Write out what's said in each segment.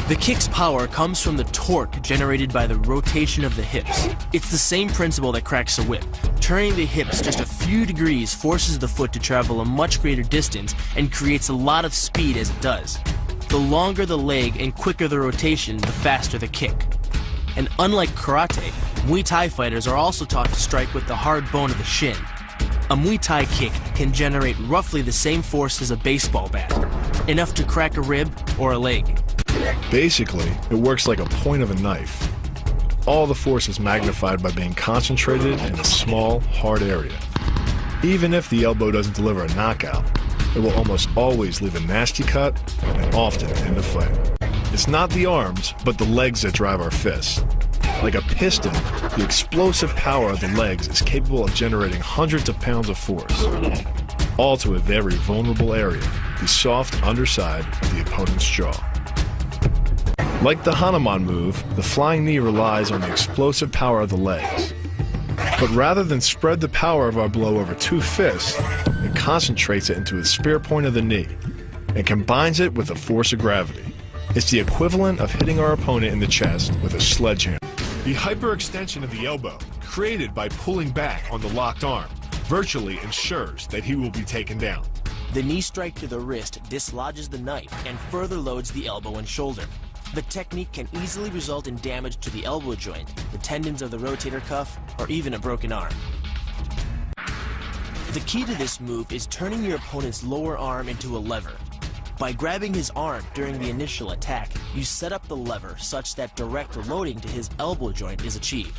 The kick's power comes from the torque generated by the rotation of the hips. It's the same principle that cracks a whip. Turning the hips just a few degrees forces the foot to travel a much greater distance and creates a lot of speed as it does. The longer the leg and quicker the rotation, the faster the kick. And unlike karate, Muay Thai fighters are also taught to strike with the hard bone of the shin. A Muay Thai kick can generate roughly the same force as a baseball bat, enough to crack a rib or a leg. Basically, it works like a point of a knife. All the force is magnified by being concentrated in a small, hard area. Even if the elbow doesn't deliver a knockout, it will almost always leave a nasty cut and often end the fight. It's not the arms, but the legs that drive our fists. Like a piston, the explosive power of the legs is capable of generating hundreds of pounds of force, all to a very vulnerable area, the soft underside of the opponent's jaw. Like the Hanuman move, the flying knee relies on the explosive power of the legs. But rather than spread the power of our blow over two fists, it concentrates it into the spear point of the knee and combines it with the force of gravity. It's the equivalent of hitting our opponent in the chest with a sledgehammer. The hyperextension of the elbow, created by pulling back on the locked arm, virtually ensures that he will be taken down. The knee strike to the wrist dislodges the knife and further loads the elbow and shoulder. The technique can easily result in damage to the elbow joint, the tendons of the rotator cuff, or even a broken arm. The key to this move is turning your opponent's lower arm into a lever. By grabbing his arm during the initial attack, you set up the lever such that direct loading to his elbow joint is achieved.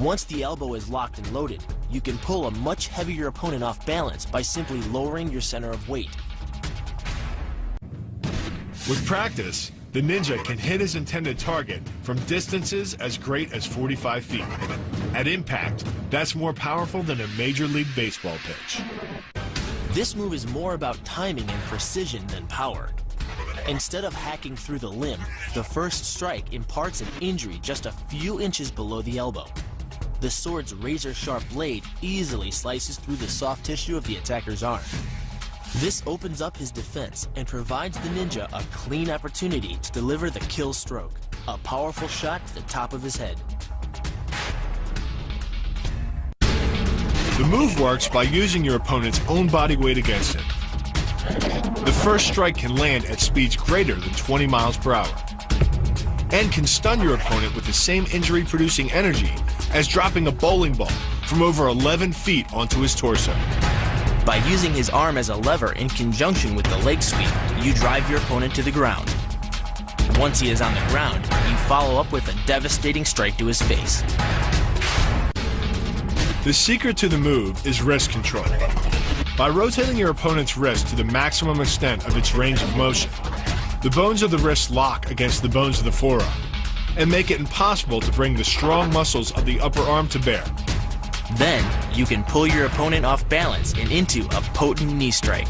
Once the elbow is locked and loaded, you can pull a much heavier opponent off balance by simply lowering your center of weight. With practice, the ninja can hit his intended target from distances as great as 45 feet. At impact, that's more powerful than a Major League Baseball pitch. This move is more about timing and precision than power. Instead of hacking through the limb, the first strike imparts an injury just a few inches below the elbow. The sword's razor-sharp blade easily slices through the soft tissue of the attacker's arm. This opens up his defense and provides the ninja a clean opportunity to deliver the kill stroke, a powerful shot to the top of his head. The move works by using your opponent's own body weight against him. The first strike can land at speeds greater than 20 miles per hour and can stun your opponent with the same injury-producing energy as dropping a bowling ball from over 11 feet onto his torso. By using his arm as a lever in conjunction with the leg sweep, you drive your opponent to the ground. Once he is on the ground, you follow up with a devastating strike to his face. The secret to the move is wrist control. By rotating your opponent's wrist to the maximum extent of its range of motion, the bones of the wrist lock against the bones of the forearm and make it impossible to bring the strong muscles of the upper arm to bear. Then, you can pull your opponent off balance and into a potent knee strike.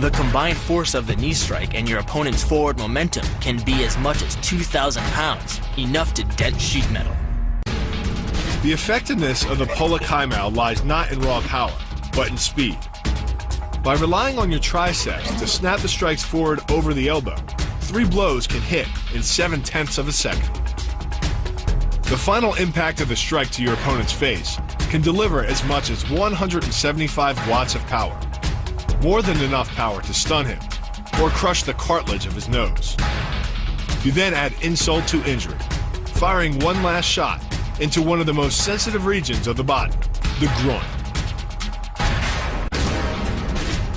The combined force of the knee strike and your opponent's forward momentum can be as much as 2,000 pounds, enough to dent sheet metal. The effectiveness of the Pola Kaimao lies not in raw power, but in speed. By relying on your triceps to snap the strikes forward over the elbow, 3 blows can hit in 7/10 of a second. The final impact of the strike to your opponent's face can deliver as much as 175 watts of power, more than enough power to stun him or crush the cartilage of his nose. You then add insult to injury, firing one last shot into one of the most sensitive regions of the body, the groin.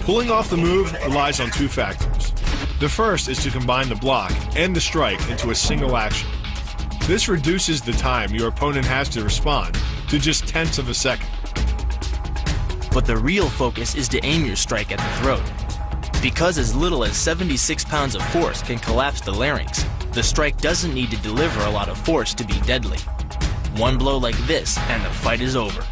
Pulling off the move relies on 2 factors. The first is to combine the block and the strike into a single action. This reduces the time your opponent has to respond to just 1/10 of a second. But the real focus is to aim your strike at the throat. Because as little as 76 pounds of force can collapse the larynx, the strike doesn't need to deliver a lot of force to be deadly. One blow like this and the fight is over.